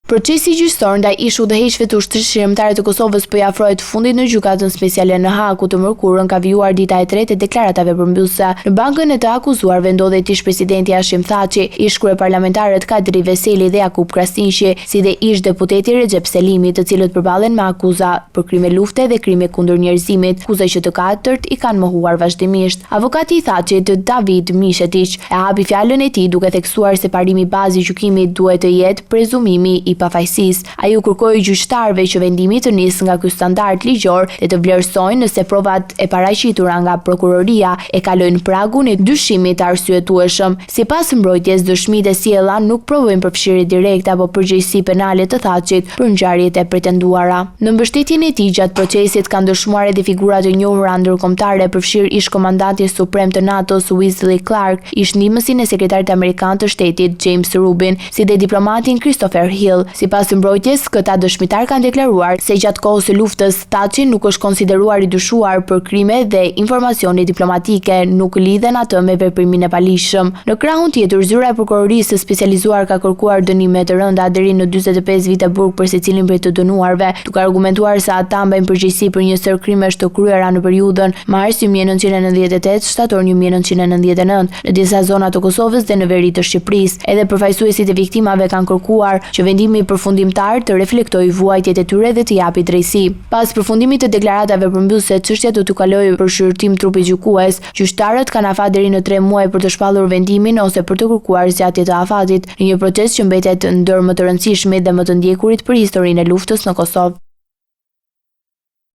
Procesi gjyqësor ndaj ish udhëheqësve të ushtrisë shërbimitare të Kosovës po i afrohet fundit në gjykatën speciale në Hag, ku të mërkurën ka vijuar dita e tretë e deklaratave përmbyllëse. Në bankën e të akuzuarve ndodhet ish presidenti Hashim Thaçi, ish kryeparlamentarët Kadri Veseli dhe Jakub Krasniqi, si dhe ish deputeti Recep Selimi, të cilët përballen me akuza për krime lufte dhe krime kundër njerëzimit, akuza që të katërt i kanë mohuar vazhdimisht. Avokati i Thaçit, David Mishetić, e hapi fjalën e tij duke theksuar se parimi bazë i gjykimit duhet të jetë prezumimi i pafajësisë. Ai u kërkoi gjyqtarëve që vendimi të nisë nga ky standard ligjor dhe të vlerësojnë nëse provat e paraqitura nga prokuroria e kalojnë pragun e dyshimit të arsyetueshëm. Sipas mbrojtjes, dëshmitë e sjella nuk provojnë përfshirje direkte apo përgjegjësi penale të Thaçit për ngjarjet e pretenduara. Në mbështetjen e tij gjatë procesit kanë dëshmuar edhe figura të njohura ndërkombëtare, përfshir ish komandanti suprem të NATO-s Wesley Clark, ish ndihmësin e sekretarit amerikan të shtetit James Rubin, si dhe diplomatin Christopher Hill. Sipas mbrojtjes, këta dëshmitar kanë deklaruar se gjatë kohës së luftës Thaçi nuk është konsideruar i dyshuar për krime dhe informacione diplomatike nuk lidhen atë me veprimin e palishëm. Në krahun tjetër, zyra e prokurorisë së specializuar ka kërkuar dënime të rënda deri në 45 vite burg për secilin prej të dënuarve, duke argumentuar se ata mbajnë përgjegjësi për një sër krimesh të kryera në periudhën mars 1998 shtator 1999 në disa zona të Kosovës dhe në veri të Shqipërisë. Edhe përfaqësuesit e viktimave kanë kërkuar që vendimi përfundimtar të reflektojë vuajtjet e tyre dhe të japë drejtësi. Pas përfundimit të deklaratave përmbyllëse, çështja do të kalojë për shërtim trupi gjykues. Gjyqtarët kanë afat deri në 3 muaj për të shpallur vendimin ose për të kërkuar zgjatje të afatit, në një proces që mbetet ndër më të rëndësishmit dhe më të ndjekurit për historinë e luftës në Kosovë.